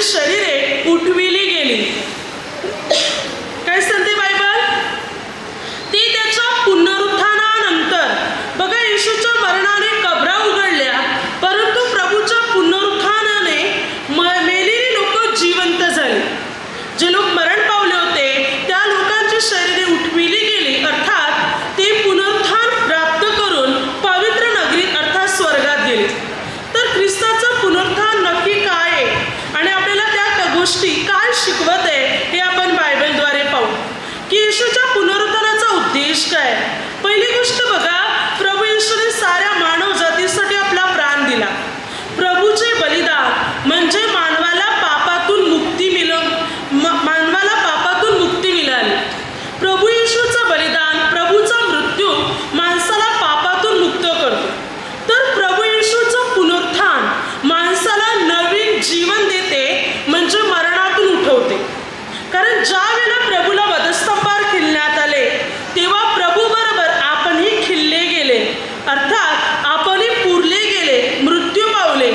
शरीरे उठविली गेली. काय सांगते बायबल? ती त्याच्या पुनरुत्थानानंतर. बघा, येशूच्या मरणाने कबरा उघडल्या, परंतु प्रभूच्या पुनरुत्थानाने मेलेली लोक जिवंत झाली. जे लोक मरण पावले होते त्या लोकांची शरीरे उठविली गेली, अर्थात ते पुनरुत्थान प्राप्त करून पवित्र नगरीत अर्थात स्वर्गात गेले. तर ख्रिस्ताचं पुनरुत्थान नक्की काय आहे आणि आपल्याला त्या गोष्टी काय शिकवत आहे हे आपण बायबलद्वारे पाहू की येशूच्या पुनरुत्थानाचा उद्देश काय. पहिली गोष्ट बघा, प्रभू येशूने साऱ्या मानव जातीसाठी आपला प्राण दिला. प्रभूचे बलिदान म्हणजे मानवाला पापातून मुक्ती मिळाली. प्रभू येशूचं बलिदान, प्रभूचा मृत्यू माणसाला पापातून मुक्त करतो. तर प्रभू येशूचं पुनरुत्थान माणसाला नवीन जीवन देते, म्हणजे मरणातून उठवते. कारण ज्या वेळेला प्रभूला वधस्तंभावर खिलण्यात आले तेव्हा प्रभू बरोबर आपणही खिल्ले गेले, अर्थात आपणही पुरले गेले, मृत्यू पावले.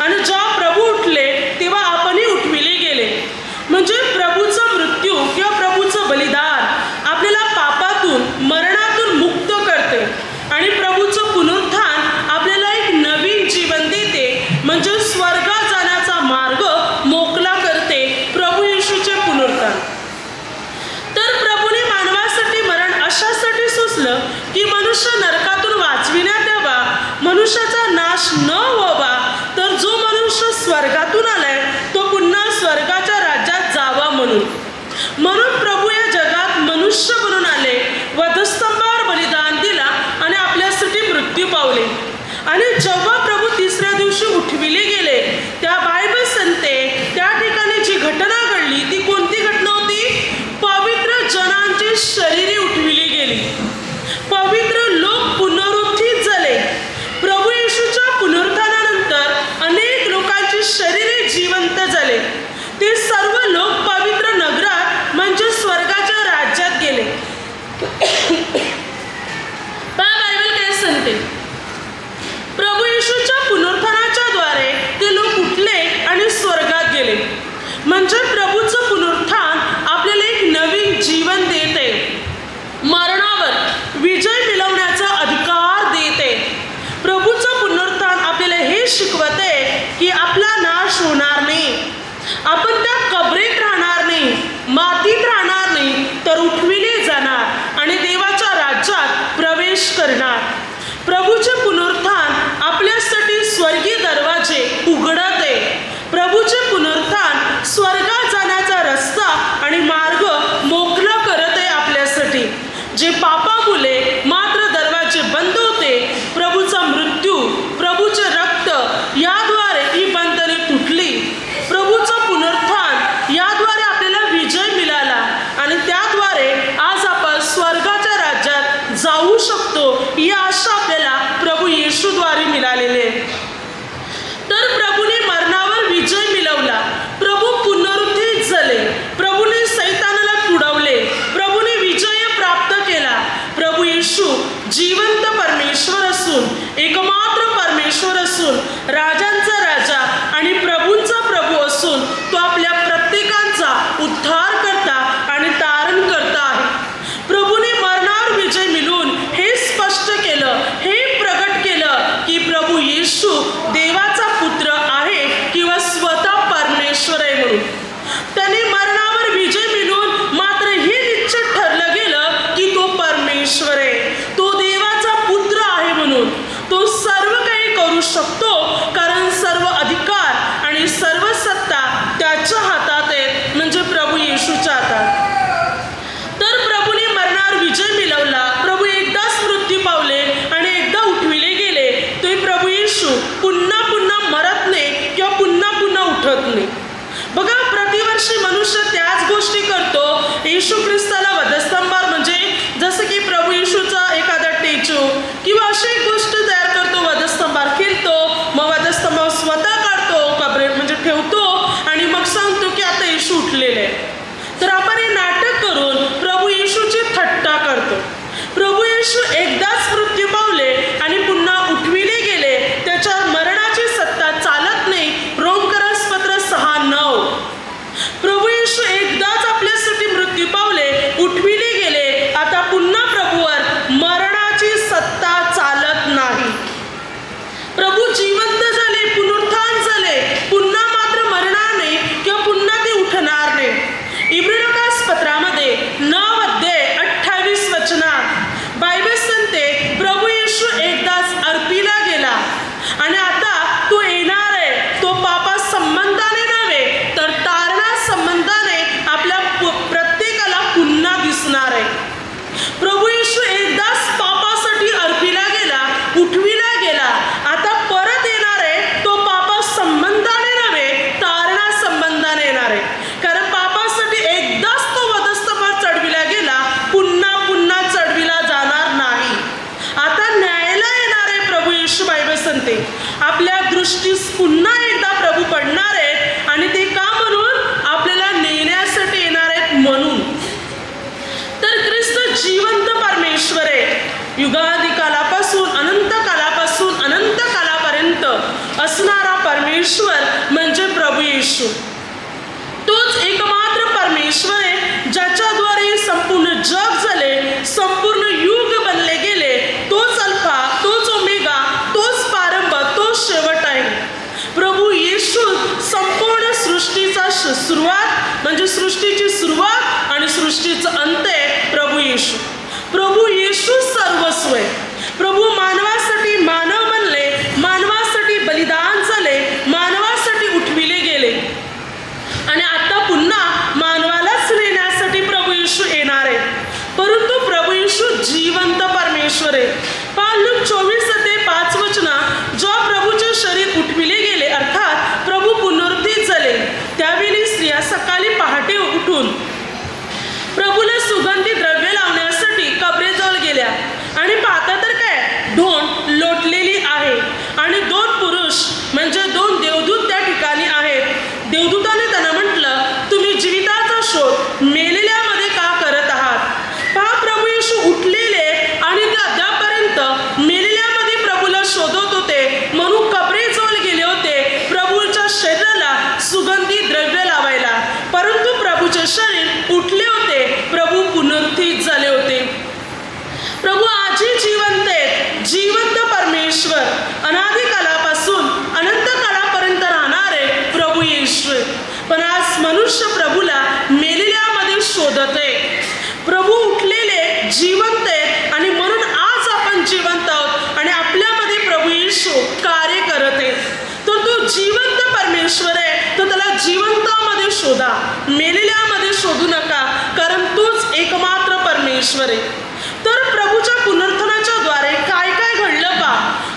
आणि जेव्हा प्रभू उठले तेव्हा आपणही उठविले गेले. म्हणजे प्रभूचा मृत्यू किंवा प्रभूचं बलिदान आपल्याला पापातून, मरणातून मुक्त करते आणि प्रभूचं पुनरुत्थान आपल्याला एक नवीन जीवन देते, म्हणजे स्वर्गात जाण्याचा मार्ग मोकळा करते. प्रभू येशूचे पुनरुत्थान. तर प्रभूने मानवासाठी मरण अशासाठी सुचलं की मनुष्य नरकातून वाचविण्यात यावा, मनुष्याचा नाश न व्हावा, तर जो मनुष्य स्वर्गातून आलाय तो पुन्हा स्वर्गाच्या राज्यात जावा म्हणून प्रभू या जगात मनुष्य बनून आले, वधस्तंभावर बलिदान दिला आणि आपल्यासाठी मृत्यू पावले. आणि जेव्हा प्रभू तिसऱ्या दिवशी उठविले गेले, त्या बायबल सांगते त्या ठिकाणी जी घटना घडली ती कोणती घटना होती? पवित्र जनांची शरीरे उठविली गेली. पवित्र लोक पुनरुत्थित झाले. प्रभू येशूच्या पुनरुत्थानानंतर अनेक लोकांची शरीरे जिवंत झाले. ते सर्व लोक पवित्र नगरात म्हणजे स्वर्गाच्या राज्यात गेले. बायबल काय सांगते? प्रभू येशूच्या पुनरुत्थानाच्या द्वारे ते लोक उठले आणि स्वर्गात गेले. म्हणजे प्रभूचं पुनरुत्थान आपल्याला एक नवीन जीवन देते, मरणावर विजय मिळवण्याचा अधिकार देते. प्रभूचं पुनरुत्थान आपल्याला हे शिकवते की आपला नाश होणार नाही, आपण त्या कबरेत राहणार नाही, मातीत राहणार नाही, तर उठविले जाणार आणि देवाच्या राज्यात प्रवेश करणार. प्रभूचे पुनरुत्थान आपल्यासाठी स्वर्गीय दरवाजे उघडते. प्रभूचे पुनरुत्थान स्वर्गात जाण्याचा रस्ता आणि मार्ग मोकळा करत आहे आपल्यासाठी. जे पापामुळे मात्र दरवाजे बंद होते, प्रभूचा मृत्यू, प्रभूचे रक्त याद्वारे ही बंधने तुटली. प्रभूचं पुनरुत्थान याद्वारे आपल्याला विजय मिळाला आणि त्याद्वारे आज आपण स्वर्गाच्या राज्यात जाऊ शकतो. ही आशा आपल्याला प्रभू येशूद्वारे मिळालेली आहे. तर प्रभूने मरणावर विजय मिळवला, प्रभू पुनरुत्थित झाले, प्रभूने सैतानाला तुडवले, प्रभूने विजय प्राप्त केला. प्रभू येशू जिवंत परमेश्वर असून, एकमात्र परमेश्वर असून, राजांचा राजा आणि प्रभूंचा प्रभू असून तो आपल्या प्रत्येकांचा उद्धार करता आणि तारण करता आहे. प्रभूने मरणावर विजय मिळवून हे स्पष्ट केलं, हे प्रगट केलं की प्रभू येशू देवाचा पुत्र आहे किंवा स्वतः परमेश्वर आहे म्हणून. त्याने मरणावर विजय मिळवून मात्र हे निश्चित ठरलं गेलं की तो परमेश्वर आहे, तो देवाचा पुत्र आहे म्हणून तो सर्व काही करू शकतो, कारण सर्व अधिकार आणि सर्व सत्ता त्याच्या हातात आहे, म्हणजे प्रभू येशूच्या हातात. तर प्रभूने मरणावर विजय मिळवला. प्रभू एकदाच मृत्यू पावले आणि एकदा उठविले गेले. तो प्रभू येशू पुन्हा पुन्हा मरत नाही किंवा पुन्हा पुन्हा उठत नाही. बघा, प्रतिवर्षी मनुष्य त्याच गोष्टी करतो. येशू ख्रिस्ताला वधस्तंभावर म्हणजे जसं की प्रभू येशूचा एखादा टेचू किंवा अशी एक गोष्ट तयार करतो, वधस्तंभावर खेळतो, मग वधस्तंभावर स्वतः काढतो, कबरे म्हणजे ठेवतो आणि मग सांगतो की आता येशू उठलेले आहे. तर आपण हे नाटक करून प्रभू येशूची थट्टा करतो. प्रभू येशू एकदाच मृत्यू पावले आणि पुन्हा उठविले गेले. त्याच्या मरणाची सत्ता चालत नाही. रोमकरास पत्र 6:9 सुरुवात म्हणजे सृष्टीची सुरुवात आणि सृष्टीचं अंत आहे प्रभू येशू. प्रभू येशू सर्वस्व आहे. प्रभू मानवासाठी मानव बनले, मानवासाठी बलिदान झाले, मानवासाठी उठविले गेले आणि आता पुन्हा मानवालाच नेण्यासाठी प्रभू येशू येणार आहे. परंतु प्रभू येशू जिवंत परमेश्वर आहे. लूक 24:5 जेव्हा प्रभूचे शरीर उठविले गेले अर्थात प्रभू पुनरुत्थित झाले त्यावेळी स्त्रिया सकाळी पहाटे उठून प्रभूला सुगंधी द्रव्य लावण्यासाठी कबरेजवळ गेल्या आणि पाहता तर काय ढोण लोटलेली आहे आणि 2 पुरुष म्हणजे 2 देवदूत त्या ठिकाणी आहेत. देवदूताने त्यांना म्हटलं, तुम्ही जीविताचा शोध मेलेल्यामध्ये का करत आहात? पहा, प्रभू येशू उठलेले आणि ते अद्यापर्यंत मेलेल्यामध्ये प्रभूला शोधत होते म्हणून कबरेजवळ गेले होते प्रभूच्या शरीराला सुगंधी द्रव्य लावायला. परंतु प्रभूचे शरीर उठले होते, प्रभू पुनरुत्थित झाले होते. प्रभू आजही जिवंत आहेत. जिवंत परमेश्वर, अनादी कालापासून अनंत काळापर्यंत राहणारे प्रभू येशू. पण आज मनुष्य प्रभूला मेलेल्यामध्ये शोधत आहे. प्रभू उठलेले जिवंत आहेत आणि म्हणून आज आपण जिवंत आहोत आणि आपल्यामध्ये प्रभू येशू कार्य करत आहे. तर तो जिवंत परमेश्वर आहे, तर त्याला जिवंतामध्ये शोधा, मेलेल्यामध्ये शोधू नका, कारण तोच एकमात्र परमेश्वर आहे. तर प्रभूच्या पुनरुत्थानाच्या द्वारे काय काय घडलं का?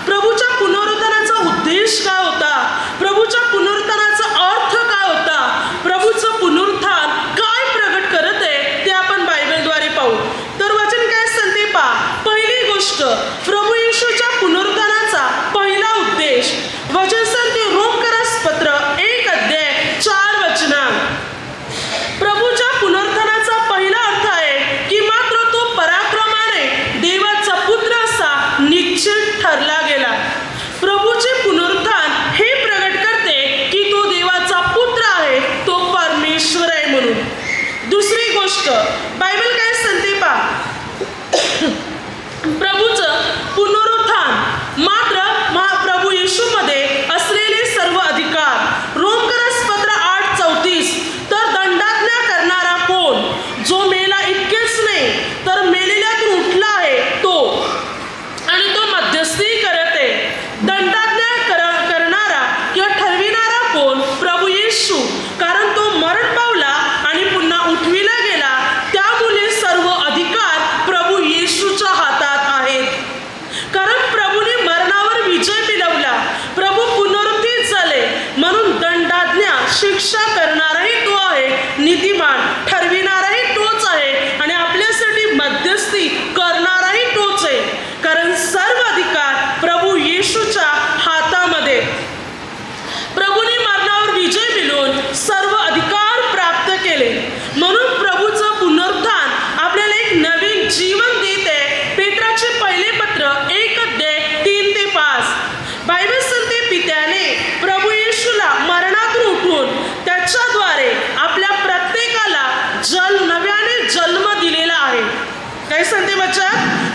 प्रभूच्या पुनरुत्थानाचा उद्देश काय होता? प्रभूच्या पुनरुत्थानाचा अर्थ काय होता? प्रभूचं पुनरुत्थान काय प्रगट करत आहे ते आपण बायबलद्वारे पाहू. तर वचन काय सांगते पहा. पहिली गोष्ट, प्रभू येशूच्या पुनरुत्थानाचा पहिला उद्देश. वचन सांगते रोमकरास पत्र 1:4. प्रभूच्या पुनरुत्थानाचा पहिला अर्थ आहे की मात्र तो पराक्रमाने देवाचा पुत्र असा निश्चित ठरला गेला. प्रभूचे पुनरुत्थान हे प्रगट करते की तो देवाचा पुत्र आहे, तो परमेश्वर आहे म्हणून. दुसरी गोष्ट, बायबल काय सांगते पहा. प्रभूचं पुनरुत्थान मात्र महाप्रभू येशूमध्ये असलेले सर्व अधिकार. रोमकरास पत्र 8:34. तर दंडाज्ञा करणारा कोण? जो मेला इतकेच नाही तर मेलेल्यातून उठला आहे तो, आणि तो मध्यस्थी करत आहे. दंडाज्ञा करणारा किंवा ठरविणारा कोण? प्रभू येशू, कारण तो मरण पावला आणि पुन्हा उठविला गेला. त्यामुळे सर्व अधिकार प्रभू येशूच्या हातात आहेत. कारण प्रभूने मरणावर विजय मिळवला, प्रभू पुनरुत्थित झाले म्हणून दंडाज्ञा शिक्षा करणाराही तो आहे, नीतिमान ठरविणाराही तोच आहे आणि आपल्यासाठी मध्यस्थी करणाराही तोच आहे. कारण सर्व अधिकार प्रभू येशूच्या हातामध्ये. प्रभूने मरणावर विजय मिळवून सर्व अधिकार प्राप्त केले म्हणून प्रभूचं पुनरुत्थान आपल्याला एक नवीन जीवन देते. पेत्राचे पहिले पत्र 1:3-5. बायबल सांगते पित्याने प्रभू येशूला मरणातून उठून त्याच्याद्वारे आपल्या प्रत्येकाला नव्याने जन्म दिलेला आहे. काय सांगते बच्चा?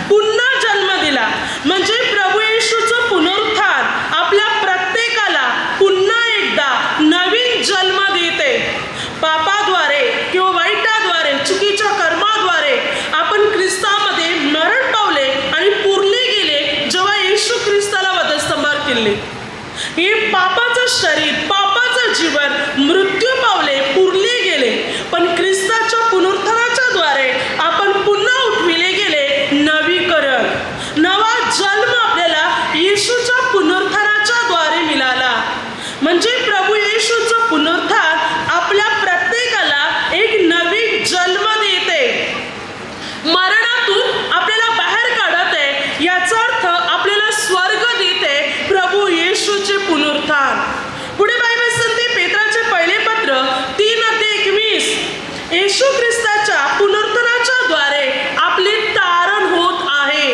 पुन्हा जन्म दिला म्हणजे प्रभू येशूचं पुनरुत्थान आपल्या प्रत्येकाला पुन्हा एकदा नवीन जन्म देते. पापाद्वारे किंवा वाईटाद्वारे, चुकीच्या कर्माद्वारे आपण ख्रिस्तामध्ये मरण पावले आणि पुरले गेले जेव्हा येशू ख्रिस्ताला वधस्तंभावर केले. हे पापाचं शरीर, पापाचं जीवन मृत्यू पावले, पुरले गेले. पण ख्रिस्ताच्या पुनरुत्थानाच्या द्वारे आपण पुन्हा उठविले गेले. नवीकरण, नवा जन्म आपल्याला येशूच्या पुनरुत्थानाच्या द्वारे मिळाला. म्हणजे प्रभू येशूचं पुनरुत्थान आपल्या प्रत्येकाला एक नवीन जन्म देते, मरणातून आपल्याला बाहेर काढत आहे. याचा अर्थ आपल्याला स्वर्ग देते प्रभू येशूचे पुनरुत्थान. पुढे बायबल सांगते पेत्राचे पहिले पत्र 3:21. येशू ख्रिस्ताच्या पुनरुत्थानाच्या द्वारे आपले तारण होत आहे.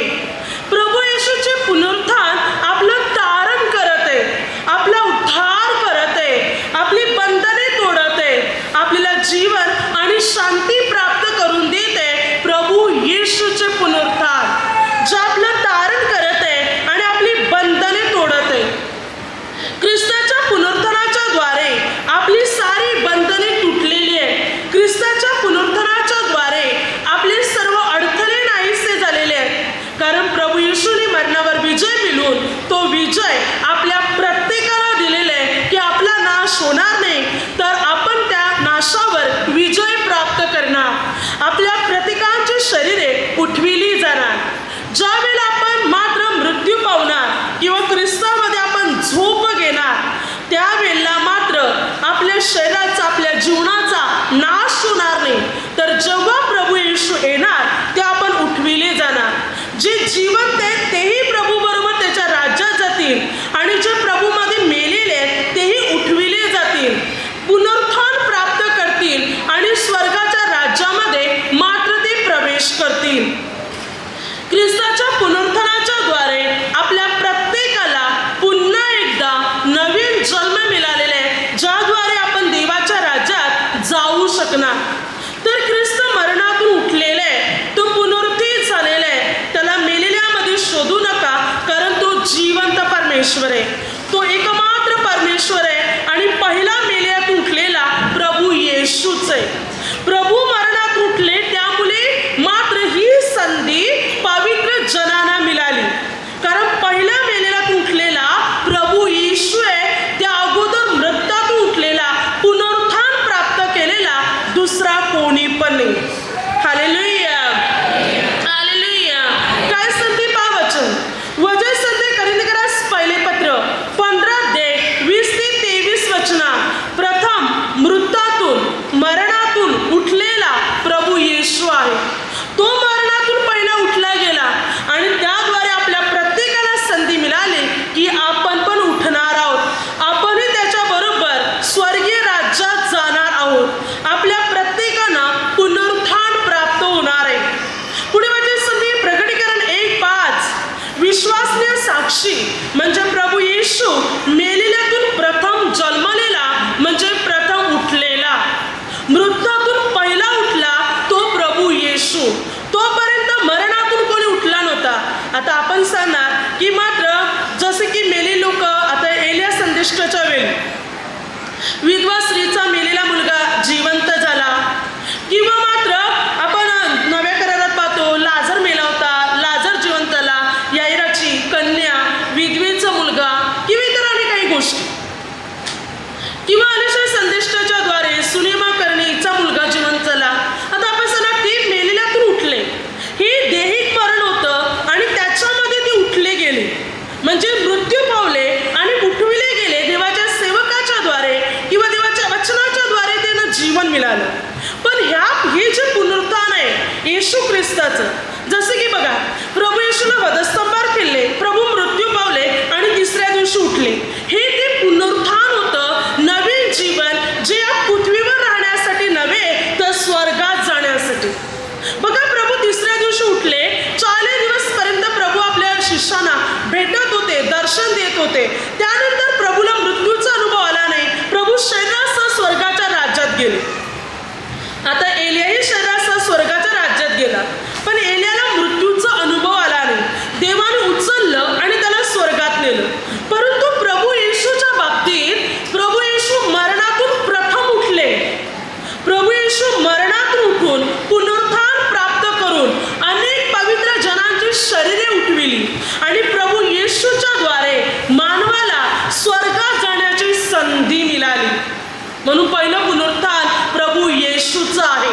प्रभू येशूचे पुनरुत्थान आपलं तारण करत आहे, आपला उद्धार करत आहे, आपली बंधने तोडत आहे, आपल्याला जीवन आणि शांती प्राप्त करून देते. प्रभू येशूचे पुनरुत्थान जे आपलं तारण करत आहे आणि आपली बंधने तोडत आहे. ख्रिस्ताच्या पुनरुत्थानाच्या द्वारे आपली सारी बंधने ज्या वेळेला आपण मात्र मृत्यू पावणार किंवा ख्रिस्तामध्ये आपण झोप घेणार, त्यावेळेला मात्र आपल्या शरीराचा, आपल्या जीवनाचा नाश होणार नाही. तर जेव्हा प्रभू येशू येणार ते आपण उठविले जाणार. जे जिवंत आहेत तेही प्रभू बरोबर त्याच्या राज्यात जातील आणि जे प्रभूमध्ये मेलेले आहेत तेही उठविले जातील, पुनरुत्थान प्राप्त करतील आणि स्वर्गाच्या राज्यामध्ये मात्र ते प्रवेश करतील. ख्रिस्ताच्या पुनरुत्थानाच्या द्वारे आपल्या प्रत्येकाला पुन्हा एकदा नवीन जन्म मिळालेला आहे, ज्याद्वारे आपण देवाच्या राज्यात जाऊ शकणार. तर ख्रिस्त मरणातून उठलेला आहे, तो पुनरुत्थित झालेला आहे. त्याला मेलेल्यामध्ये शोधू नका, कारण तो जिवंत परमेश्वर आहे, तो एकमात्र परमेश्वर आहे आणि पहिला मेलेल्यातून उठलेला प्रभू येशूच आहे. प्रभू मरणात उठले, त्यामुळे मात्र ही संधी पवित्र जनांना मिळाली, कारण पहिला मेलेल्यातून उठलेला प्रभू येशू आहे. त्या अगोदर मृतातून उठलेला, पुनरुत्थान प्राप्त केलेला दुसरा कोणी पण नाही. Hallelujah, hallelujah. काय संधी पहा वचन, वचन संधी करिंदकरास पहिले पत्र 15:20-23 वचना. प्रथम मृतातून, मरणातून उठलेला प्रभू येशू आहे. तो मरणातून पहिला उठला गेला आणि त्याद्वारे आपल्या प्रत्येकाला संधी मिळाली की आपण पण उठणार आहोत, आपणही त्याच्याबरोबर स्वर्गीय राज्यात जाणार आहोत. आपल्या प्रत्येकानं पुनरुत्थान प्राप्त होणार आहे. पुढे म्हणजे संधी प्रकटीकरण 1:5. विश्वासनीय साक्षी म्हणजे प्रभू येशू मेलेल्यातून प्रथम जन्मलेला, म्हणजे प्रथम उठलेला. मृतातून पहिला उठला तो प्रभू येशू. तोपर्यंत मरणातून कोणी उठला नव्हता. आता आपण सांगणार की मात्र जसे की मेले लोक, आता एलिया संदेष्टाच्या वेळी विधवा स्त्रीचा मेलेला मुलगा जिवंत झाला, किंवा मात्र आपण नव्या करारात पाहतो लाजर मेला होता, लाजर जिवंत झाला, याईराची कन्या, विधवेचा मुलगा, किंवा इतर अनेक काही गोष्टी, किंवा अलिशा संदेष्टाच्या द्वारे सुनेमा कर्णीचा मुलगा जिवंत झाला. आता आपण सांगणार ते मेलेल्यातून उठले. हे दैहिक मरण होतं आणि त्याच्यामध्ये ते उठले गेले, म्हणजे मृत्यू पावले आणि उठविले गेले देवाच्या सेवकाच्या द्वारे किंवा देवाच्या वचनाच्या द्वारे त्यांना जीवन मिळालं. पण हे जे पुनरुत्थान आहे येशू ख्रिस्ताचं, जसे की बघा प्रभू येशूला वधस्तंभावर केले, प्रभू मृत्यू पावले आणि तिसऱ्या दिवशी उठले. हे ते पुनरुत्थान होतं, नवीन जीवन जे या पृथ्वीवर राहण्यासाठी नव्हे तर स्वर्गात जाण्यासाठी. बघा प्रभू तिसऱ्या दिवशी उठले, 40 दिवसपर्यंत प्रभू आपल्या शिष्यांना भेटत होते, दर्शन देत होते. त्यानंतर प्रभूला मृत्यूचा अनुभव आला नाही, प्रभू शरीरासह स्वर्गाच्या राज्यात गेले. आता एलियाही शरीरासह स्वर्गाच्या राज्यात गेला, पण एलियाला मृत्यूचा अनुभव आला नाही. देवाने उचललं आणि त्याला स्वर्गात नेलं. परंतु प्रभू येशूच्या बाबतीत प्रभू येशू मरणातून प्रथम उठले. प्रभू येशू मरणातून उठून पुनरुत्थान प्राप्त करून अनेक पवित्र जनांची शरीरे उठविली आणि प्रभू येशूच्या द्वारे मानवाला स्वर्गात जाण्याची संधी मिळाली. म्हणून पहिलं पुनरुत्थान प्रभू येशूचं आहे.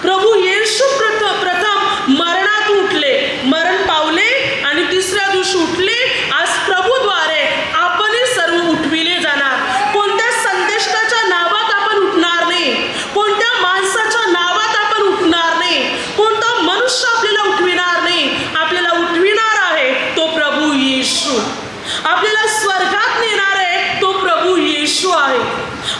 प्रभू येशू प्रथम मरणात उठले, मरण पावले आणि तिसऱ्या दिवशी उठले. आज प्रभूद्वारे आपणही सर्व उठविले जाणार. कोणत्या संदेष्टाच्या नावात आपण उठणार नाही, कोणत्या माणसाच्या नावात आपण उठणार नाही, कोणता मनुष्य आपल्याला उठविणार नाही. आपल्याला उठविणार आहे तो प्रभू येशू. आपल्याला स्वर्गात नेणार आहे तो प्रभू येशू आहे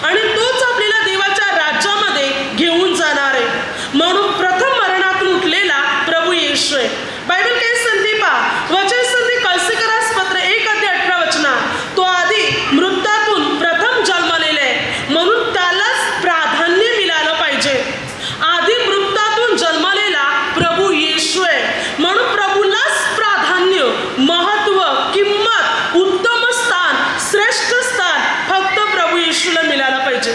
आणि तोच आपल्याला देवाच्या राज्यामध्ये घेऊन जाणार आहे. म्हणून प्रथम मरणातून उठलेला प्रभू येशू आहे. बायबल काही संधी पहा, वचन संधी कलसीकरास पत्र 1:18 वचना. तो आधी मृतातून प्रथम जन्मलेला आहे, म्हणून त्यालाच प्राधान्य मिळालं पाहिजे. आधी मृतातून जन्मलेला प्रभू येशू आहे, म्हणून प्रभूलाच प्राधान्य, महत्व, किंमत, उत्तम स्थान, श्रेष्ठ स्थान फक्त प्रभू येशूला मिळालं पाहिजे,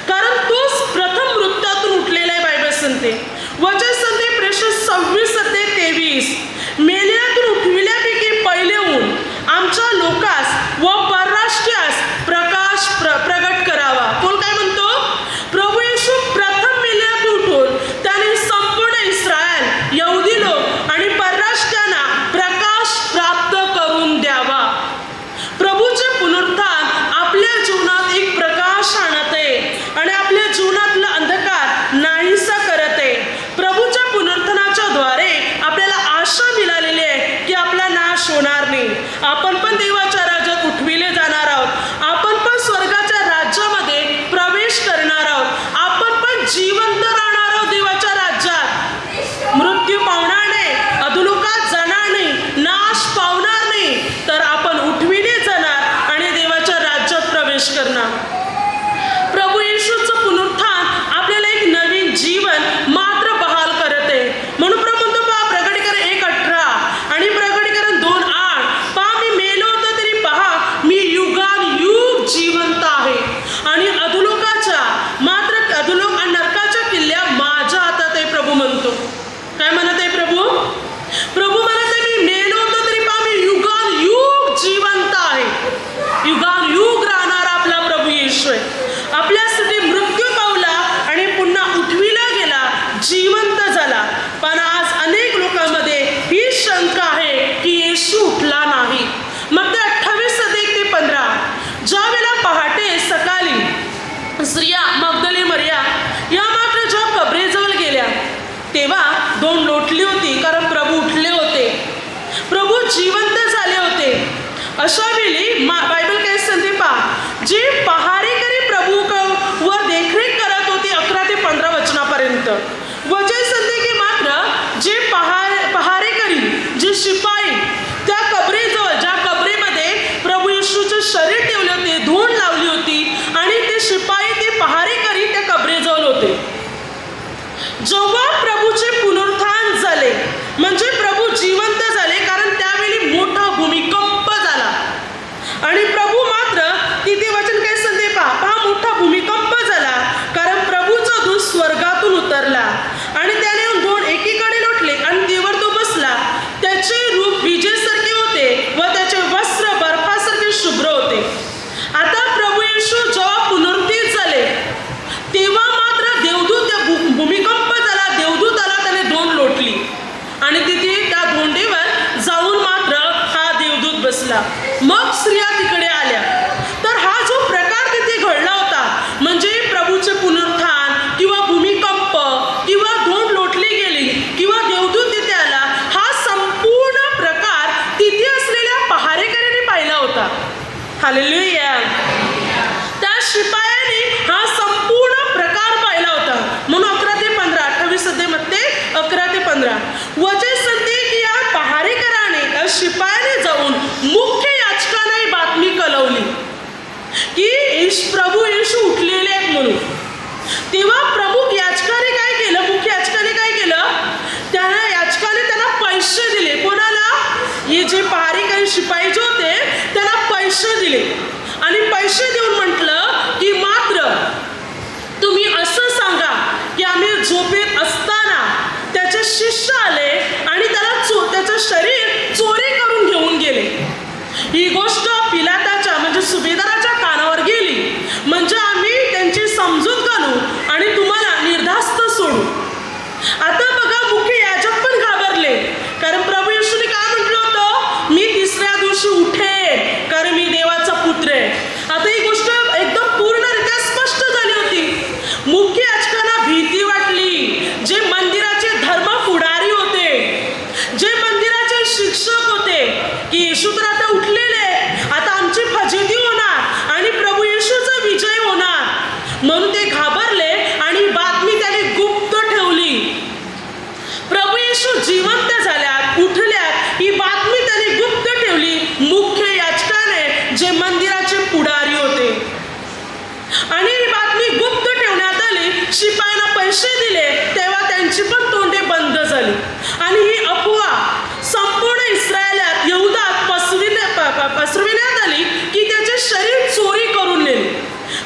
कारण तोच प्रथम मृतातून उठलेला आहे. बायबल सांगते, वचन सांगते प्रेषित 26:23, मेलेल्यातून उठविल्यापैकी पहिले होऊन आमच्या लोकास व परराष्ट्रीयास प्रकाश प्रगट करावा. कोण काय म्हणतो? प्रभू येशू प्रथम मेलेल्यातून उठून त्याने संपूर्ण इस्रायल, यहुदी लोक आणि परराष्ट्रीयांना त्यावेळी बायबल काय सांगते पहा, जे पहारेकरी प्रभू वर देखरेख करत होते 11 ते 15 वचनापर्यंत वचन सांगते की मात्र जे पहारेकरी, जे शिपाई त्या कबरेजवळ, ज्या कबरेमध्ये प्रभू येशूचे शरीर ठेवले होते, धूळ लावली होती, आणि ते शिपाई, ते पहारेकरी त्या कबरेजवळ होते. जेव्हा प्रभूचे पुनरुत्थान झाले, म्हणजे प्रभू जिवंत झाले, कारण त्यावेळी मोठा भूमिकंप झाला आणि प्रभू मात्र तिथे वचन काय सांगते पहा, मोठा भूमिकंप झाला, कारण प्रभूचा दूत स्वर्गातून उतरला आणि त्याने येऊन दोन एकीकडे लोटले आणि देवर तो बसला. त्याचे रूप विजेसारखे होते व त्याचे वस्त्र बर्फासारखे शुभ्र होते. आता प्रभू येशू जेव्हा पुनरुत्थित झाले तेव्हा मात्र देवदूत, त्या भूमिकंप झाला, देवदूत आला, त्याने धोंड लोटली आणि तिथे त्या धोंडीवर जाऊन मात्र हा देवदूत बसला. मग स्त्रिया तिकडे आल्या. तर हा जो प्रकार तिथे घडला होता, म्हणजे प्रभूचे पुनरुत्थान किंवा भूमिकंप किंवा धोंड लोटली गेली किंवा देवदूत तिथे आला, हा संपूर्ण प्रकार तिथे असलेल्या पहारेकऱ्यांनी पाहिला होता. हालेलुया. त्या शिपायाने हा संपूर्ण प्रकार पाहिला होता. म्हणून 11 ते 15, 28 अध्यायामध्ये 11 ते 15 वचन सांगते की या पहारेकराने, शिपायाने जाऊन मुख्य याजकांना ही बातमी कळवली की प्रभू येशू उठलेले आहेत म्हणून. तेव्हा प्रमुख याजकाने काय केलं, मुख्य याजकाने काय केलं, याजकाने त्यांना पैसे दिले. कोणाला? हे जे पहारेकरी शिपाई जे होते त्यांना पैसे दिले आणि पैसे देऊन म्हटलं की मात्र तुम्ही असं सांगा की आम्ही झोपेत असताना त्याचे शिष्य आले आणि त्याचं शरीर चोरी करून घेऊन गेले. ही गोष्ट पिलाताच्या, म्हणजे सुभेदाराच्या कानावर गेली, म्हणजे आम्ही त्यांची समजूत घालू आणि तुम्हाला निर्धास्त सोडू. आता बघा, मुख्य याजक पण घाबरले, कारण प्रभू येशूने काय म्हटलं होतं, मी तिसऱ्या दिवशी उठेन, कारण मी देवाचा पुत्र आहे. आता ही गोष्ट एकदम पूर्णरित्या स्पष्ट झाली होती. मुख्य याजकांना भीती वाटली. जे मंदिराचे धर्म पुढारी होते, जे मंदिराचे शिक्षक होते, की येशू तर आता उठलेले, आता आमची फजिती होणार आणि प्रभू येशूचा विजय होणार, म्हणून ते घाबरले आणि बातमी त्याने गुप्त ठेवली. प्रभू येशू जिवंत झाल्यात, उठल्यात, ही बातमी त्याने गुप्त ठेवली मुख्य याजकाने, जे मंदिराचे पुढारी होते. आणि ही बातमी गुप्त ठेवण्यात आली. शिपायांना पैसे दिले तेव्हा त्यांची पण तोंडे बंद झाली आणि ही अफवा संपूर्ण इस्रायलात, यहुदात पसरविण्यात आली की त्याचे शरीर चोरी करून नेले.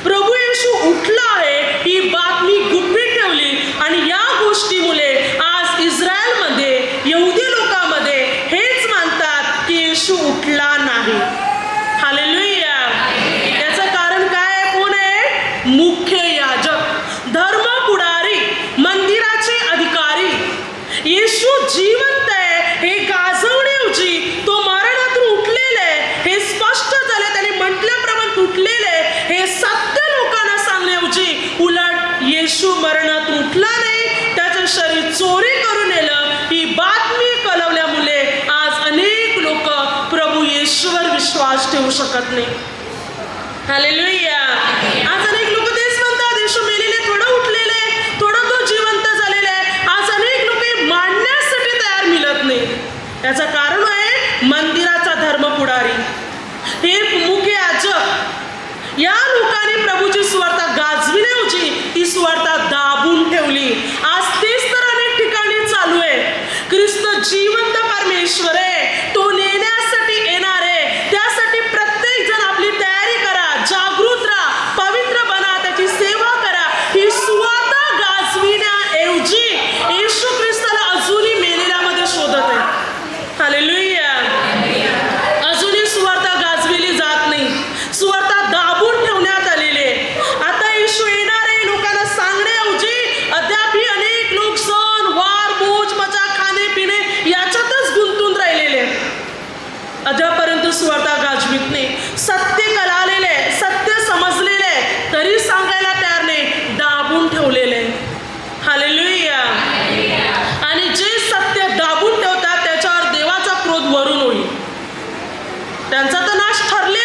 प्रभू येशू उठला आहे ही बातमी गुपित ठेवली आणि या गोष्टीमुळे आज इस्रायलमध्ये, यहुदी लोकांमध्ये हेच मानतात की येशू उठला नाही. हालेलुया. याचं कारण काय आहे? कोण आहे? मुख्य याजक, धर्म पुढारी, मंदिराचे अधिकारी. येशू जिवंत आहे हे गाजवण्याऐवजी तो मरणातून उठलेला आहे हे स्पष्ट झाले. त्याने म्हटल्याप्रमाणे उठलेले आहे हे सत्य लोकांना सांगण्याऐवजी उलट येशू मरणातून उठला नाही, त्याचं शरीर चोरी करून नेलं, ही बातमी कळवल्यामुळे आज अनेक लोक प्रभू येशूवर विश्वास ठेवू शकत नाही. हालेलुया. आज अनेक लोक तेच म्हणतात, येशू मेलेले, थोडं उठलेले, थोडं तो जिवंत झालेला आहे. आज अनेक लोक मांडण्यासाठी तयार मिळत नाही. याचं कारण आहे मंदिराचा धर्म पुढारी, हे मुख्य याजक. या लोकांनी प्रभूची सुवार्ता गाजविण्याऐवजी ती सुवार्ता दाबून ठेवली. आज तेच तर अनेक ठिकाणी चालू आहे. ख्रिस्त जिवंत परमेश्वर आहे, तो नेण्यासाठी येणार आहे. त्यासाठी प्रत्येक जण आपली तयारी करा, जागृत राहा, पवित्र बना, त्याची सेवा करा. ही सुवार्ता गाजविण्याऐवजी येशू ख्रिस्ताला अजूनही मेलेल्यामध्ये शोधत आहे. हालेलुया. अजूनही सुवार्ता गाजविली जात नाही, सुवार्ता दाबून ठेवण्यात आलेली आहे. आता येशू येणार आहे लोकांना सांगण्याऐवजी अद्यापही अनेक लोक सण, वार, मोज, मजा, खाणे पिणे याच्यातच गुंतून राहिलेले आहेत. अद्यापर्यंत सुवार्ता गाजवित नाही. सत्य कळालेले आहे, सत्य समजलेले आहे, तरी सांगायला तयार नाही, दाबून ठेवलेले आहे. हालेलुया. आणि जे सत्य दाबून ठेवतात त्याच्यावर देवाचा क्रोध वरून होईल. त्यांचा तर नाश ठरले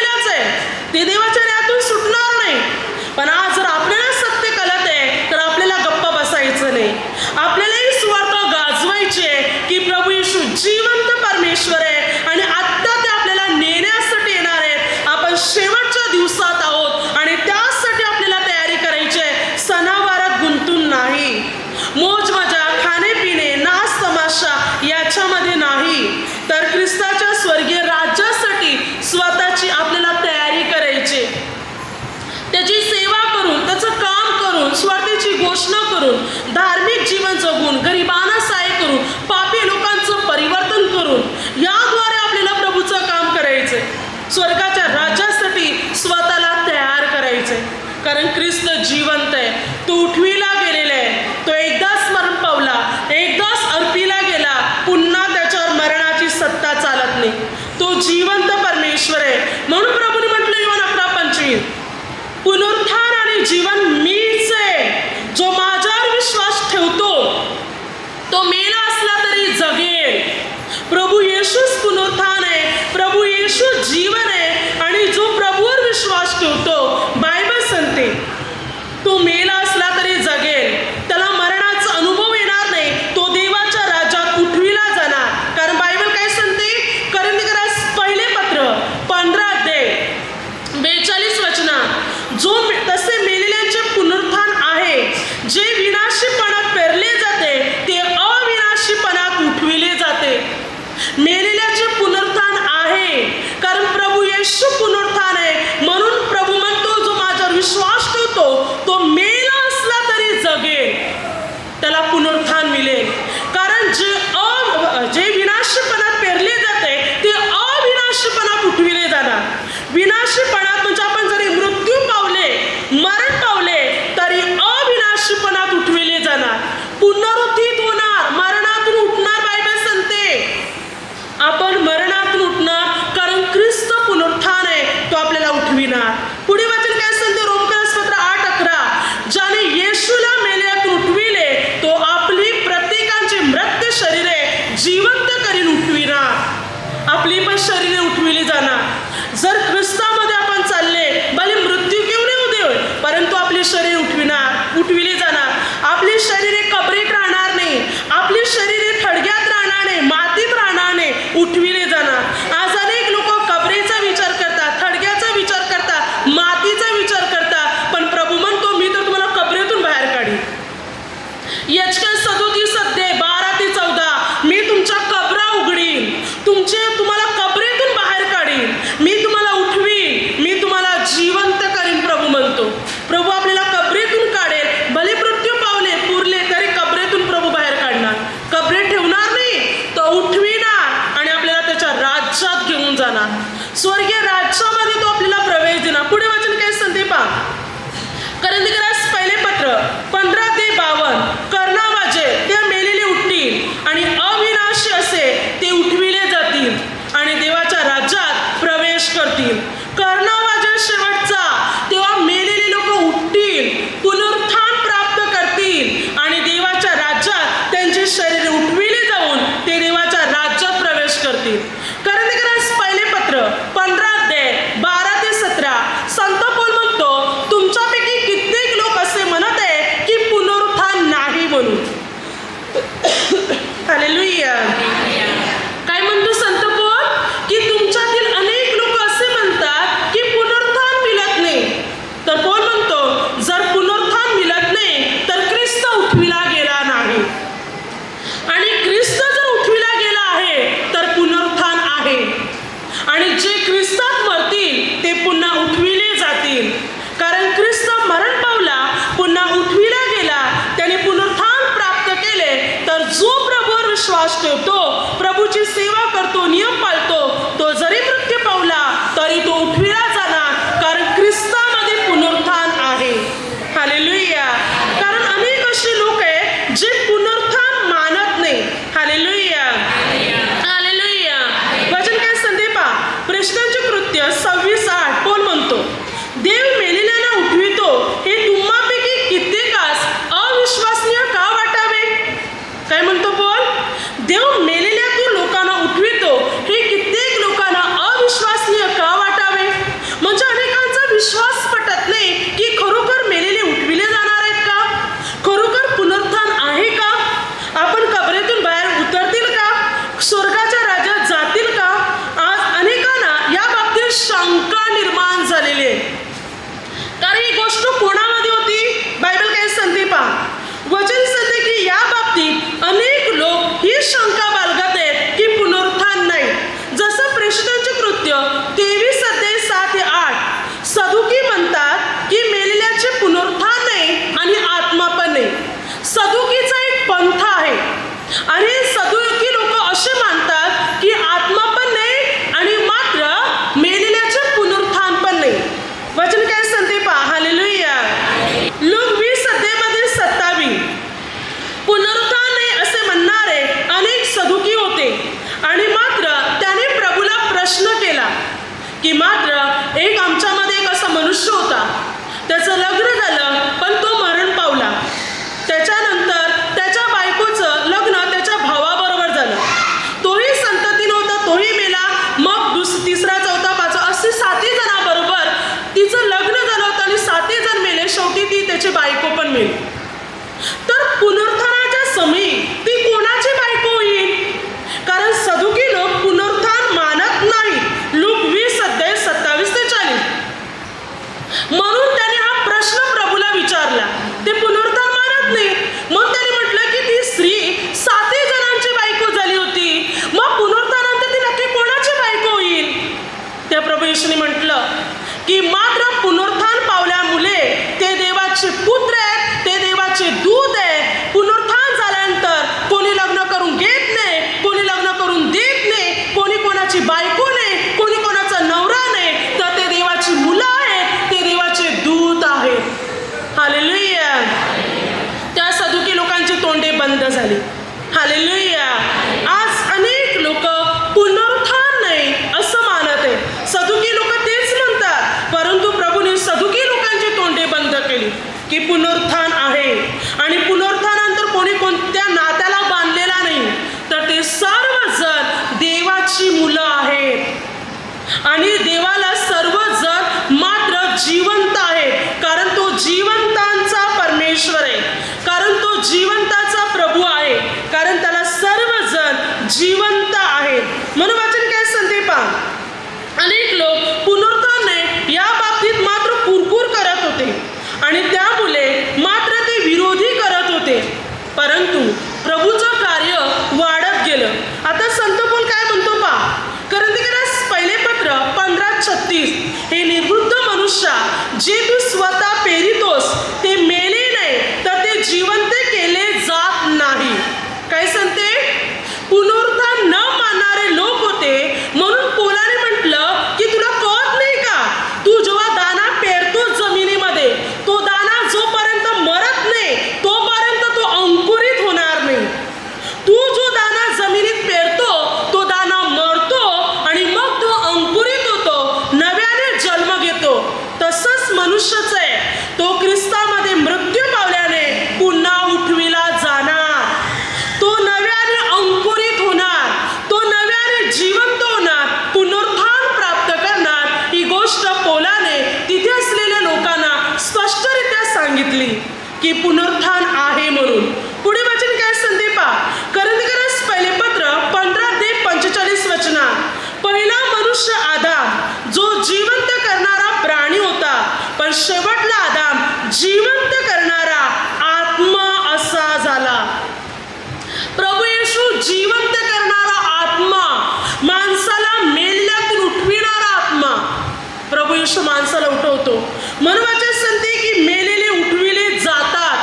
जे पुनरुत्थान मानत नाही. Hallelujah, hallelujah. वचन काय सांगते पहा, प्रेषितांचे कृत्य 26:8 पौल म्हणतो, देव मेलेल्यांना उठवितो हे तुम्हापैकी कित्येकास अविश्वसनीय का वाटावे. काय म्हणतो पौल? देव मेलेल्यातून लोकांना उठवितो हे कित्येक लोकांना अविश्वसनीय का वाटावे. म्हणजे अनेकांचा विश्वास पटत नाही की खरोखर मेलेले उठविले जाणार आहेत का, खरोखर पुनरुत्थान आहे का, आपण कबरेतून बाहेर उतरतील का, स्वर्गाच्या राज्यात जातील का. आज अनेकांना या बाबतीत शंका निर्माण झालेली आहे. कारण ही गोष्ट कोणामध्ये होती? बायबल काय सांगते पहा, वचन सांगते की या बाबतीत अनेक लोक ही शंका बाळगत आहेत की पुनरुत्थान नाही. जसं प्रेषितांचे कृत्य 23:7-8 सदुकी म्हणतात की मेलेल्याचे पुनरुत्थान नाही आणि आत्मा पण नाही. सदुकीचा एक पंथ आहे आणि सदुकी लोक असे मानतात की आत्मा पण नाही आणि मात्र मेलेल्याचे पुनरुत्थान पण नाही. वचन काय सांगते पहा, हालेलुया. लूक 20:27 पुनरुत्थान नाही असे म्हणणारे अनेक सदुकी होते आणि मात्र त्याने प्रभूला प्रश्न केला की मात्र एक आमच्यामध्ये एक असा मनुष्य होता, त्याचं लग्न झालं पण तो मरण पावला. त्याच्यानंतर त्याच्या बायकोचं लग्न त्याच्या भावाबरोबर झालं, तोही संतती नव्हता, तोही मेला. मग तिसरा, चौथा, पाचवा असे 7 जणांबरोबर तिचं लग्न झालं होतं आणि 7 जण मेले. शेवटी ती त्याची बायको पण मेली. तर पुनरुत्थानाच्या समयी ती कोणाची बायको होईल? कारण सदुकी लोक पुनरुत्थान मानत नाही. लूक 20:27-40 म्हणून त्याने हा प्रश्न प्रभूला विचारला. ते पुनरुत्थान मानत नाही, मग त्याने म्हटलं की ती स्त्री 7 जणांची बायको झाली होती, मग पुनरुत्थानानंतर ती नक्की कोणाची बायको होईल? त्या प्रभू येशूने म्हटलं की मात्र पुनरुत्थान पावल्यामुळे ते देवाचे पुत्र आहेत, ते देवाचे दूत आहे. पुनरुत्थान झाल्यानंतर कोणी लग्न करून घेत नाही, कोणी लग्न करून देत नाही, कोणी कोणाची बायको नाही, कोणी कोणाचा नवरा नाही, तर ते देवाची मुलं आहेत, ते देवाचे दूत आहेत. हालेलुया. त्या सदुकी लोकांची तोंडे बंद झाली. हालेलुया. आज अनेक लोक पुनरुत्थान नाही असं मानत आहे. सदुकी लोक तेच म्हणतात, परंतु प्रभूने सदुकी लोकांची तोंडे बंद केली की पुनरुत्थान आहे आणि पुनरुत्थानानंतर कोणी कोणत्या नात्याला बांधलेला नाही, तर ते सर्वजण देवाची मुलं आहेत आणि देवाला सर्वजण मात्र जिवंत आहेत. कारण तो जिवंतांचा परमेश्वर आहे, कारण तो जिवंताचा प्रभू आहे, कारण त्याला सर्वजण जिवंत आहेत. म्हणून वचन काय सांगते पहा, अनेक लोक पुनरुत्थान नाही या बाबतीत मात्र कुरकुर करत होते आणि त्यामुळे मात्र ते विरोधी करत होते. परंतु प्रभूचं कार्य वाढत गेलं. आता संत पौल काय म्हणतो पहा, कोरिन्थीकरास पहिले पत्र 15:36 हे निर्वृद्ध मनुष्य जे तू स्वतः पेरितोस ते मेले नाही तर ते जिवंत केले जात नाही. काय सांगते? पुनरुत्थान न मानणारे लोक होते. म्हणून पौलाने म्हटलं की तुला कळत नाही का, तू जेव्हा दाणा पेरतो जमिनीमध्ये, तो दाणा जोपर्यंत मरत नाही तोपर्यंत तो अंकुरित होणार नाही. तू जो दाणा जमिनीत पेरतो तो दाणा मरतो आणि मग तो अंकुरित होतो, नव्याने जन्म घेतो. तसंच मनुष्यच आहे, तो ख्रिस्तामध्ये मृत्यू पावल्याने पुन्हा उठविला जाणार, तो नव्याने अंकुरित होणार, तो नव्याने जिवंत होणार, पुनरुत्थान प्राप्त करणार. ही गोष्ट पौलाने तिथे असलेल्या लोकांना स्पष्टरित्या सांगितली की पुनरुत्थान आहे म्हणून. पुढे वचन काय सांगते पहा, कोरिन्थीकरास पहिले पत्र 15-45 पहिला मनुष्य आदाम जो जिवंत करणारा प्राणी होता, पण शेवटला आदाम जिवंत करणारा आत्मा असा झाला. प्रभू येशू जिवंत करणारा आत्मा, माणसाला मेलेल्यातून उठविणारा आत्मा. प्रभू येशू माणसाला उठवतो. म्हणून वचन सांगते की मेलेले उठविले जातात.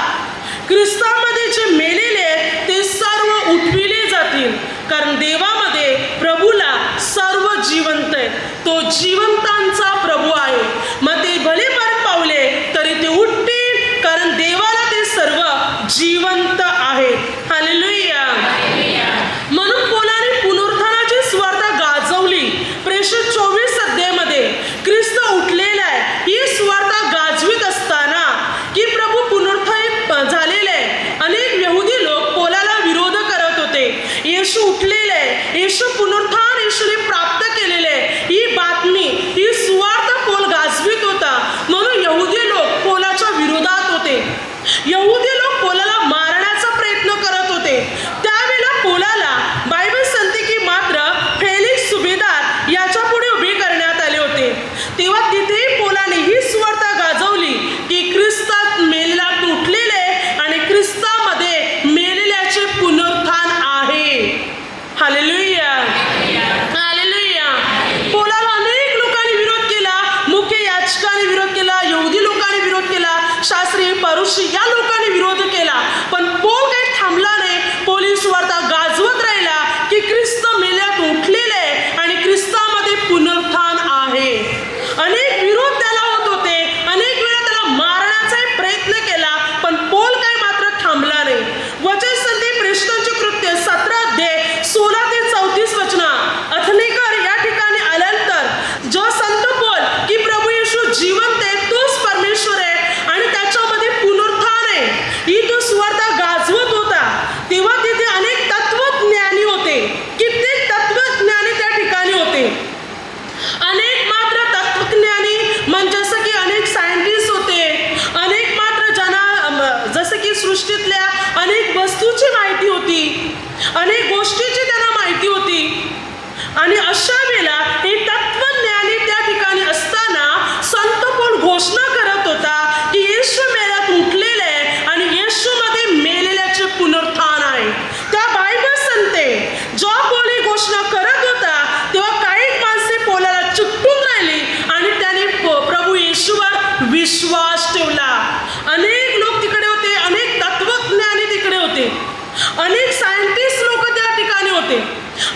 ख्रिस्तामध्ये जे मेलेले ते सर्व उठविले जातील, कारण देवामध्ये प्रभूला सर्व जिवंत आहे. तो जिवंतांचा प्रभू आहे. मग ते भले मरण पावले तरी ते उठतील, कारण देवाला ते सर्व जिवंत आहे. सृष्टीतल्या अनेक वस्तूची माहिती होती, अनेक गोष्टीची त्यांना माहिती होती. आणि अशा वेळेला हे तत्वज्ञानी त्या ठिकाणी असताना संत पौल घोषणा करत होता की येशू मेल्यात उठलेले आहे आणि येशूमध्ये मेलेल्याचे पुनरुत्थान आहे. त्या बायबल सांगते जेव्हा पौल ही घोषणा करत होता तेव्हा काही माणसे पौलाला चिकटून राहिली आणि त्याने प्रभू येशूवर विश्वास ठेवला. अनेक लोक तिकडे होते, अनेक तत्वज्ञानी तिकडे होते, अनेक सायंटिस्ट लोक त्या ठिकाणी होते,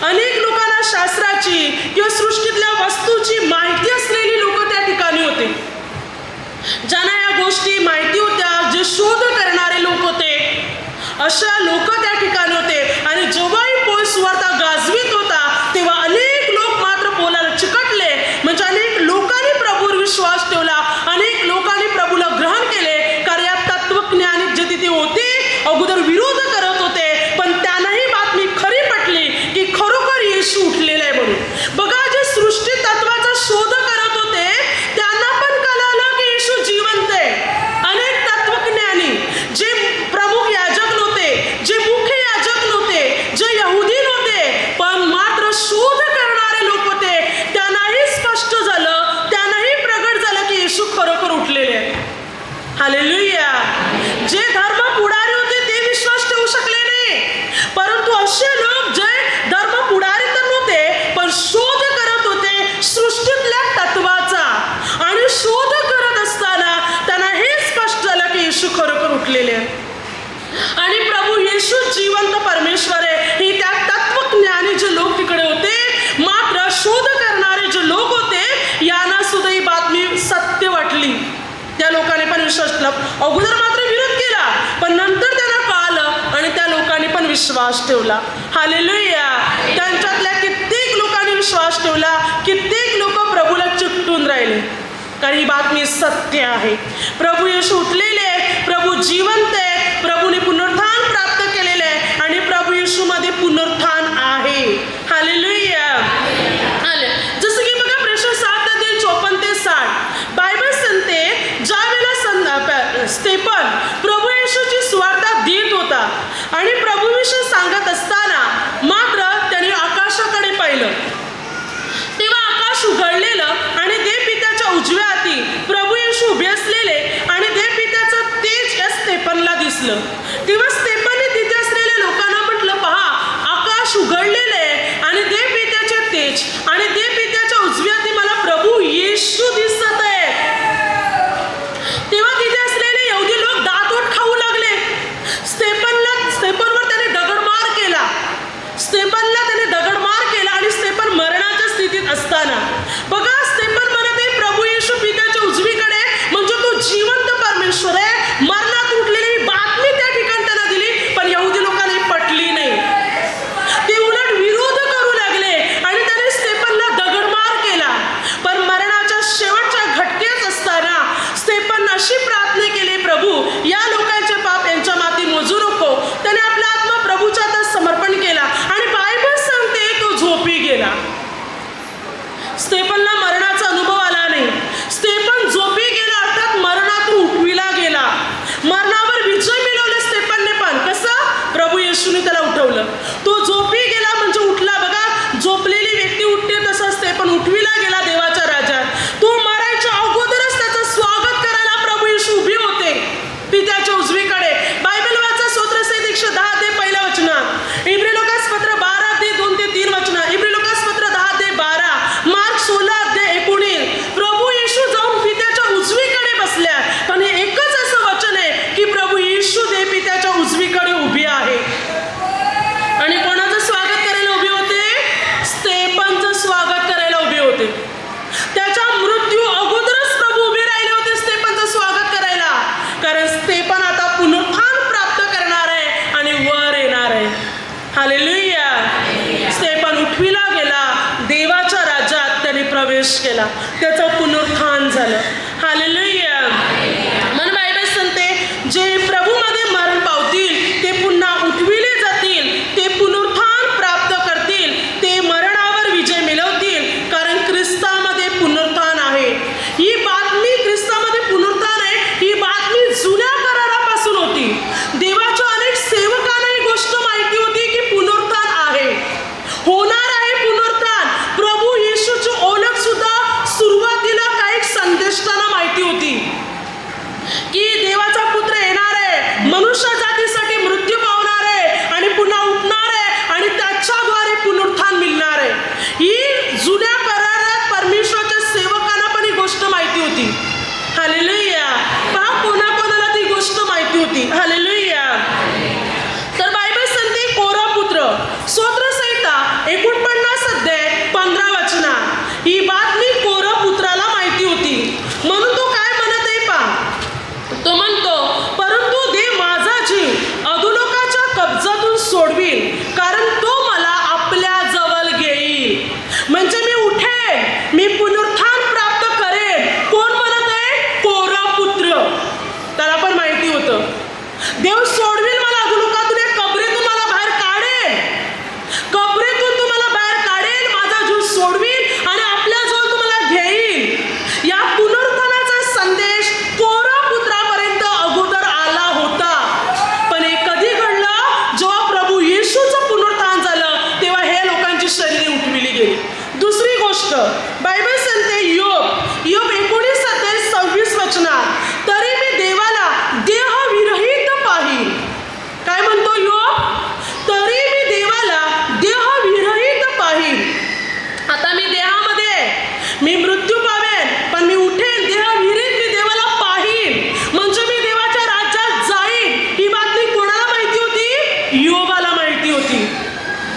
अनेक लोकांना शास्त्राची किंवा सृष्टीतल्या वस्तूची माहिती असलेली लोक त्या ठिकाणी होते. ज्यांना या गोष्टी माहिती होत्या, जे शोध करणारे लोक होते, अशा लोक त्या ठिकाणी होते. आणि जेव्हाही पौल सुवार्ता गाजवीत होता तेव्हा अनेक लोक मात्र पौलाला चिकटले. म्हणजे अनेक लोकांनी प्रभूवर विश्वास ठेवला, अनेक लोकांनी प्रभूला ग्रहण केले. कारण या तत्वज्ञानी जे तिथे होते अगोदर विरोध करत होते, पण त्यांनाही बातमी खरी पटली की खरोखर येशू उठलेला आहे म्हणून. बघा, जे सृष्टी तत्वाचा शोध करत होते त्यांना पण कळालं की येशू जिवंत आहे. अनेक तत्वज्ञानी जे प्रमुख याजक नव्हते, जे मुख्य याजक नव्हते, जे यहुदी नव्हते, पण मात्र शोध करणारे लोक होते, त्यांनाही स्पष्ट झालं, त्यांनाही प्रगट झालं की येशू खरोखर उठलेले आहे. हालेलुया. जे धर्म पुढारी होते ते विश्वास ठेवू शकले नाही, परंतु असे लोक जे धर्म पुढारी तर नव्हते पण शोध करत होते सृष्टीतल्या तत्वाचा, आणि शोध करत असताना त्यांना हे स्पष्ट झालं की येशू खरोखर उठलेले आहे आणि प्रभू येशू जिवंत परमेश्वर आहे. हे त्या तत्वज्ञानी जे लोक तिकडे होते, मात्र शोध करणारे जे लोक होते यांना सुद्धा ही बातमी सत्य वाटली. त्या लोकांनी पण विश्वास ठेवला. अगोदर मात्र विरोध केला, पण नंतर त्यांना कळालं आणि त्या लोकांनी पण विश्वास ठेवला. हालेलुया. त्यांच्यातल्या कित्येक लोकांनी विश्वास ठेवला, कित्येक लोक प्रभूला चिकटून राहिले, कारण ही बातमी सत्य आहे. प्रभू येशू उठलेले आहे, प्रभू जिवंत आहे, प्रभूने पुनरुत्थान प्राप्त केलेले आहे आणि प्रभू येशूमध्ये पुनरुत्थान आहे. हालेलुया. जसं की बघा प्रेषण 7:54-60 बायबल सांगते ज्या वेळेला स्तेफन प्रभू येशूची सुवार्ता देत होता आणि प्रभूविषयी सांगत असताना मात्र त्याने आकाशाकडे पाहिलं, तेव्हा आकाश उघडलेलं आणि देवपित्याच्या उजव्या हाती प्रभू येशू उभे असलेले आणि देवपित्याचं तेज या स्तेफनला दिसलं. तेव्हा स्तेफनने तिथे असलेल्या लोकांना म्हटलं, पहा, आकाश उघडलेलं आहे आणि देवपित्याचे तेज आणि देवपित्याच्या उजव्या हाती मला प्रभू येशू दिसत आहे. तेव्हा तिथे असलेले यहुदी लोक दातोट खाऊ लागले. स्तेफनवर त्याने दगडमार केला. स्तेफनला त्याने दगडमार केला आणि स्तेफन मरणाच्या स्थितीत असताना बघा स्तेफन म्हणत आहे प्रभू येशू पित्याच्या उजवीकडे, म्हणजे तो जिवंत परमेश्वर आहे. मरणात उठलेली बातमी त्या ठिकाणी त्याला दिली, पण यहुदी लोकांना पटली नाही. ते उलट विरोध करू लागले आणि त्याने स्तेफनला दगडमार केला. पण मरणाच्या शेवटच्या घटकेत असताना स्तेफन अशी प्रार्थना केली, प्रभू या लोकांचे पाप यांच्या माती मोजू नको. त्याने आपला आत्मा प्रभूच्या हातात समर्पण केला आणि बायबल सांगते तो झोपी गेला. स्तेफनला मरणाचा अनुभव आला नाही. स्तेफन झोपी गेला, अर्थात मरणातून उठविला गेला. मरणावर विजय मिळवला स्तेफनने, पण कसं? प्रभू येशूने त्याला उठवलं. तो झोपी गेला म्हणजे उठला. बघा, झोपलेली व्यक्ती उठते तसं स्तेफन उठविला गेला देवाच्या राज्यात. तो मरायच्या अगोदरच त्याचं स्वागत करायला प्रभू येशू उभे होते पित्याच्या उजवीकडे. बायबल वाचा स्तोत्रसहित 110:1 इब्री लोकासपत्र 12:2-3 इब्री लोकासपत्र 10:12 मार्क 16:19 प्रभू येशू जाऊन पित्याच्या उजवीकडे बसल्या. पण हे एकच असं वचन आहे की प्रभू येशू दे पित्याच्या उजवीकडे उभे आहे. आणि कोणाचं स्वागत करायला उभे होते? स्तेफनचं स्वागत करायला उभे होते. त्याच्या मृत्यू अगोदरच प्रभू उभे राहिले होते स्तेफनचं स्वागत करायला, कारण स्तेफन आता पुनरुत्थान प्राप्त करणार आहे आणि वर येणार आहे. हालेलुया. स्तेफन उठविला गेला, देवाच्या राज्यात त्याने प्रवेश केला, त्याचं पुनरुत्थान झालं. हालेलुया. म्हणून बायबल सांगते जे प्रभूमध्ये मरण पावतील ते पुन्हा उठविले जातील, ते पुनरुत्थान प्राप्त करतील, ते मरणावर विजय मिळवतील, कारण ख्रिस्तामध्ये पुनरुत्थान आहे. ही बातमी ख्रिस्तामध्ये पुनरुत्थान आहे ही बातमी जुन्या करारापासून होती. देवाच्या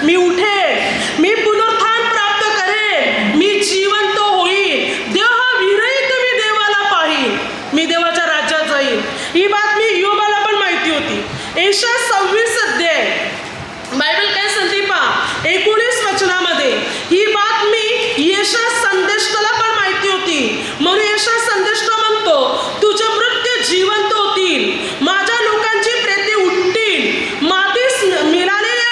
मी उठेन, मी पुनरुत्थान प्राप्त करेन, मी जिवंत होईन, देहविरहित मी देवाला पाहीन, मी देवाच्या राज्यात जाईन. ही बातमी योबाला पण माहिती होती. यशाया 26 अध्याय बायबल काय सांगते पहा 19 वचनामध्ये ही बातमी यशाया संदेष्टाला पण माहिती होती. म्हणून यशाया संदेष्टा म्हणतो, तुझे मृत्यू जिवंत होतील, माझ्या लोकांची प्रेते उठतील, मातीस मिळालेल्या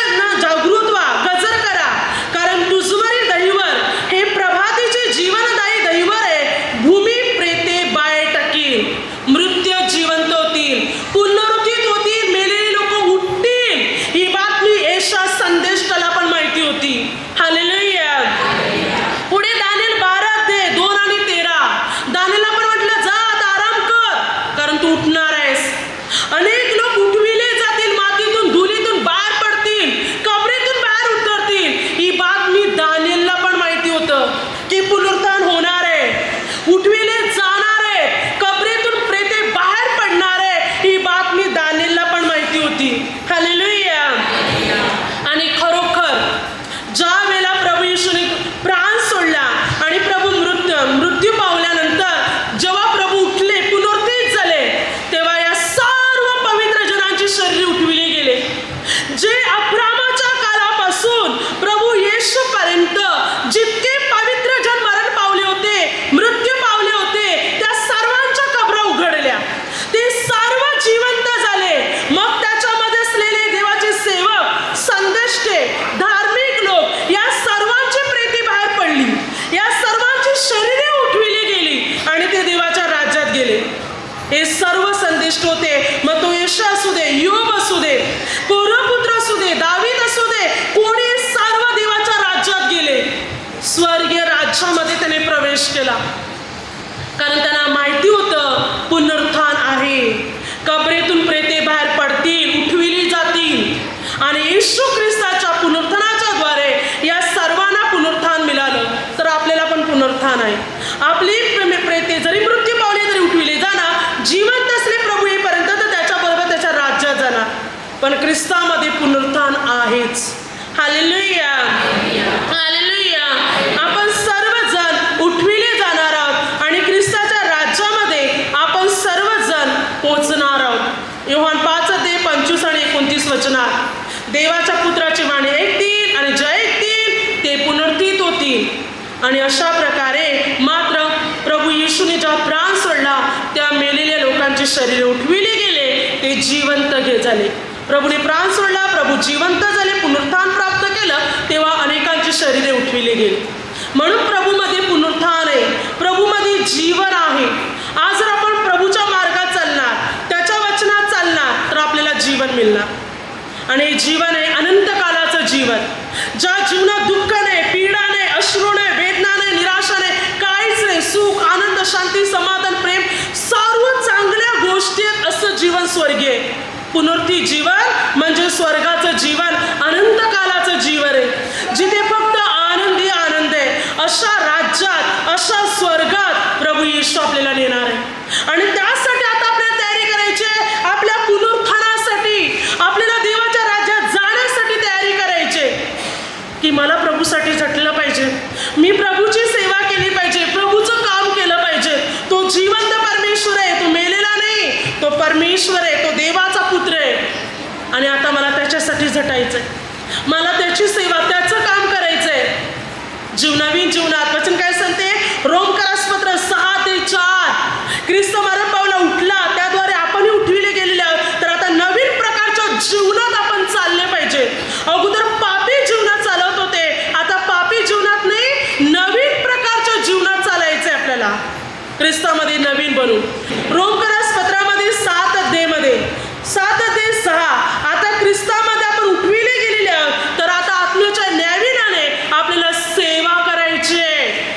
जागृत व्हा, गजर करा, कारण तुझवरील दहीवर हे प्रभातीचे जीवनदायी दहीवर आहे, भूमी प्रेते बाहेर टाकील, मृत्यू जिवंत होतील, पुनरुत्थित होतील, मेलेली लोक उठतील. ही बातमी यशाया संदेष्टाला पण माहिती होती. हालेलुया. पुढे दानिएल 12 अध्याय 2 आणि 13 दानिएलला पण म्हटलं, जा आता आराम कर, कारण तू उठणार आहेस. अनेक लोक उठविले जातील, मातीतून धुलीतून बाहेर पडतील, कबरीतून बाहेर उतरतील. ही बातमी दानिएलला पण माहिती होतं की पुनरुत्थान होणार आहे, उठविले जाणार आहे, कबरीतून प्रेते बाहेर पडणार आहे. ही बातमी दानिएलला पण माहिती होती. हालेलुया. आणि खरोखर ज्या वेळेला प्रभू येशूने प्राण सोडला आणि प्रभू मृत्यू पावल्यानंतर जेव्हा प्रभू उठले, पुनरुत्थित झाले, तेव्हा या सर्व पवित्र जनांची शरीरे उठविली गेले. जे अब्रामाच्या काळापासून प्रभू येशूपर्यंत जितके पवित्र जन मरण पावले होते, मृत्यू पावले होते, त्या सर्वांच्या कबरा उघडल्या. ते सर्व जिवंत झाले. मग त्याच्यामध्ये असलेले देवाचे सेवक, संदेष्टे, धार्मिक लोक, या सर्वांची प्रेती बाहेर पडली, या सर्वांची शरीरे उठविली गेली आणि ते देवाच्या राज्यात गेले. हे सर्व संदेष्ट होते. मग तो यशा असू दे, योब असू दे, कोरपुत्र असू दे, दावीद असू दे, कोणी सर्व देवाच्या राज्यात गेले. स्वर्गीय राज्यामध्ये त्याने प्रवेश केला, कारण त्यांना माहिती होतं पुनरुत्थान आहे. कबरेतून प्रेते बाहेर पडतील, उठविली जातील आणि येशू ख्रिस्ताच्या पुनरुत्थानाच्या द्वारे या सर्वांना पुनरुत्थान मिळालं. तर आपल्याला पण पुनरुत्थान आहे. आपली प्रेते जरी मृत्यू पावली तरी उठविले जाणार, जिवंत असले प्रभू येईपर्यंत तर त्याच्याबरोबर त्याच्या राज्यात जाणार. पण ख्रिस्तामध्ये पुनरुत्थान आहेच. हालेलुया. हालेलुया. आपण सर्वजण उठविले जाणार आहोत आणि ख्रिस्ताच्या राज्यामध्ये आपण सर्वजण पोचणार आहोत. योहान 5 अध्याय 25 आणि 29 वचनात देवाच्या पुत्राची वाणी ऐकतील आणि जे ऐकतील ते पुनरुत्थित होतील. आणि अशा प्रकारे मात्र प्रभू येशूने जेव्हा प्राण सोडला, त्या मेलेल्या लोकांची शरीरे उठविली गेले, ते जिवंत झाले. प्रभूने प्राण सोडला, प्रभू जिवंत झाले, पुनरुत्थान प्राप्त केलं, तेव्हा अनेकांची शरीरे उठविली गेली. म्हणून प्रभूमध्ये पुनरुत्थान आहे, प्रभूमध्ये जीवन आहे. आज जर आपण प्रभूच्या मार्गात चालणार, त्याच्या वचनात चालणार, तर आपल्याला जीवन मिळणार. आणि हे जीवन आहे अनंत कालाचं जीवन. ज्या जीवनात दुःख नाही, पीडा नाही, अश्रू नाही, वेदना नाही, निराशा नाही, काहीच नाही, सुख, आनंद, शांती, समाधान, प्रेम, सर्व चांगल्या गोष्टी आहेत, असं जीवन स्वर्गीय. पुनरुत्थित जीवन म्हणजे स्वर्गाचं जीवन, अनंत कालाचं जीवन आहे, जिथे फक्त आनंदी आनंद आहे. अशा राज्यात, अशा स्वर्गात प्रभू येशू आपल्याला नेणार आहे. आणि त्यासाठी आता आपल्याला तयारी करायची आहे. आपल्या पुनरुत्थानासाठी, आपल्याला देवाच्या राज्यात जाण्यासाठी तयारी करायची आहे. की मला प्रभूसाठी झटलं पाहिजे, मी प्रभूची सेवा केली पाहिजे, प्रभूचं काम केलं पाहिजे. तो जिवंत परमेश्वर आहे, तो मेलेला नाही, तो परमेश्वर आहे, तो देवाचा पुत्र आहे. आणि आता मला त्याच्यासाठी झटायचं आहे, मला त्याची सेवा, त्याचं काम करायचं आहे. नवीन जीवनात वचन काय सांगते, रोमकरासपत्र 6-4 ख्रिस्त मरण पावला, उठला, त्याद्वारे आपणही उठविले गेलेले आहोत. तर आता नवीन प्रकारच्या जीवनात आपण चालले पाहिजे. अगोदर पापी जीवनात चालत होते, आता पापी जीवनात नाही, नवीन प्रकारच्या जीवनात चालायचं आहे आपल्याला, ख्रिस्तामध्ये नवीन बनून. रोमकरासपत्रामध्ये 7 अध्यायमध्ये 7:6 आता ख्रिस्तामध्ये आपण उठविले गेलेले आहोत, तर आता आत्म्याच्या न्याविनाने आपल्याला सेवा करायची आहे.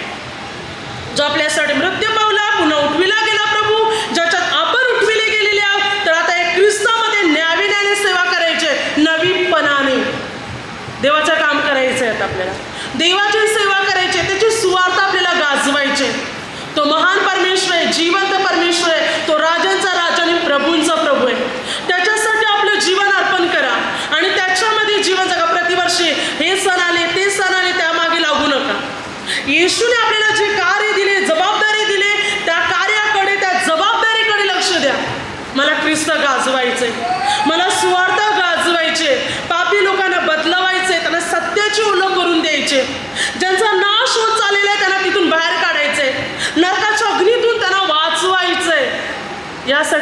जो आपल्यासाठी मृत्यू पावला, पुन्हा उठविला गेला प्रभू, ज्याच्यात आपण उठविले गेलेले आहोत, तर आता एक ख्रिस्तामध्ये न्याविनाने सेवा करायची आहे, नवीनपणाने देवाचं काम करायचं आहे. आपल्याला देवाची सेवा करायची आहे, त्याची सुवार्ता आपल्याला गाजवायची. तो महान परमेश्वर आहे, जिवंत परमेश्वर आहे, तो राजांचा राजा आणि प्रभूंचा प्रभू आहे. त्याच्यासाठी आपलं जीवन अर्पण करा आणि त्याच्यामध्ये जीवन जगा. प्रतिवर्षी हे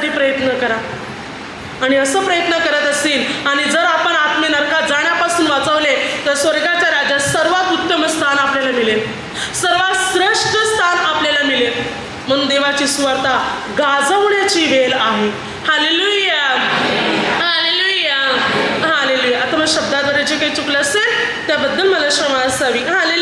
मिळवण्यासाठी प्रयत्न करा. आणि असं प्रयत्न करत असतील आणि जर आपण आत्मे नरकात जाण्यापासून वाचवले तर स्वर्गाच्या राज्यात सर्वात उत्तम स्थान आपल्याला मिळेल, सर्वात श्रेष्ठ स्थान आपल्याला मिळेल. म्हणून देवाची सुवार्ता गाजवण्याची वेळ आहे. Hallelujah, hallelujah, hallelujah. आता मग शब्दाद्वारे जे काही चुकलं असेल त्याबद्दल मला क्षमा असावी. हालेलुया.